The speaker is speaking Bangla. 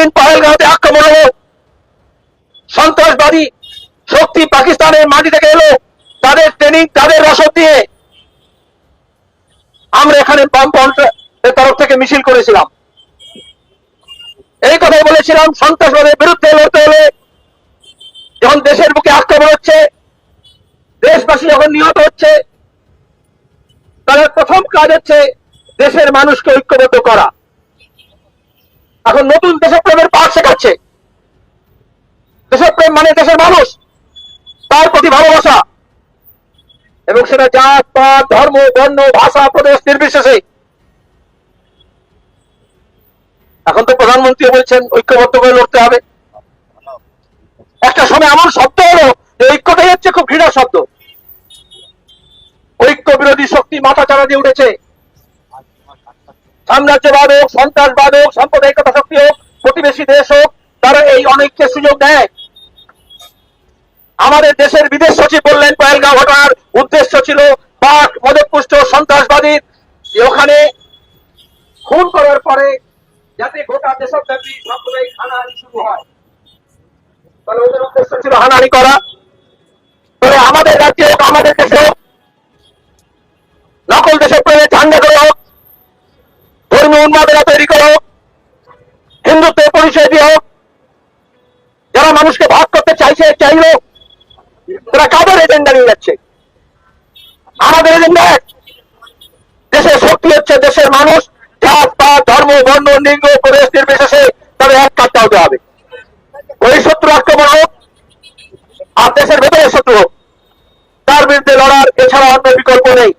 যেদিন পহেলগাঁওতে আক্রমণ হলো, সন্ত্রাসবাদী শক্তি পাকিস্তানের মাটি থেকে এলো, তাদের ট্রেনিং, তাদের রসদ দিয়ে আমরা এখানে বামফ্রন্টের তরফ থেকে মিছিল করেছিলাম। এই কথাই বলেছিলাম, সন্ত্রাসবাদের বিরুদ্ধে লড়তে হলে যখন দেশের বুকে আক্রমণ হচ্ছে, দেশবাসী যখন নিহত হচ্ছে, তাদের প্রথম কাজ হচ্ছে দেশের মানুষকে ঐক্যবদ্ধ করা। এখন নতুন দেশপ্রেমের পাঠ শেখাচ্ছে। দেশপ্রেম মানে দেশের মানুষ, তার প্রতি ভালোবাসা, এবং সেটা জাত পাত ধর্ম বর্ণ ভাষা প্রদেশ নির্বিশেষে। এখন তো প্রধানমন্ত্রী বলছেন ঐক্যবদ্ধ করে লড়তে হবে। একটা সময় এমন শব্দ হলো যে ঐক্যটাই হচ্ছে খুব ঘৃণার শব্দ। ঐক্য বিরোধী শক্তি মাথা চাড়া দিয়ে উঠেছে। সাম্রাজ্যবাদ হোক, সন্ত্রাসবাদ হোক, সাম্প্রদায়িকতা শক্তি হোক, প্রতিবেশী দেশ হোক, তারা এই অনেককে সুযোগ দেয়। আমাদের দেশের বিদেশ সচিব বললেন পহেলগাঁও ঘটনার উদ্দেশ্য ছিল পাক মদতপুষ্ট সন্ত্রাসবাদীর ওখানে খুন করার পরে যাতে গোটা দেশব্যাপী সাম্প্রদায়িক হানাহানি শুরু হয়। তাহলে ওদের উদ্দেশ্য ছিল হানাহানি করা। তবে আমাদের রাজ্যে হোক, আমাদের দেশে হোক, নকল দেশপ্রেমে ঝান্ডা করে হোক, ধর্মীয় উন্মাদনা তৈরি করে হোক, হিন্দুত্বের পরিচয় দিয়ে হোক, যারা মানুষকে ভাগ করতে চাইল, তারা কাদের এজেন্ডা নিয়ে যাচ্ছে? আমাদের এজেন্ডা এক। দেশের শক্তি হচ্ছে দেশের মানুষ, জাত পাত ধর্ম বর্ণ লিঙ্গ প্রদেশ নির্বিশেষে তাদের এক কাটতে হতে হবে। ওই শত্রু আক্রমণ হোক আর দেশের ভেতরে শত্রু হোক, তার বিরুদ্ধে লড়ার এছাড়া অন্য বিকল্প নেই।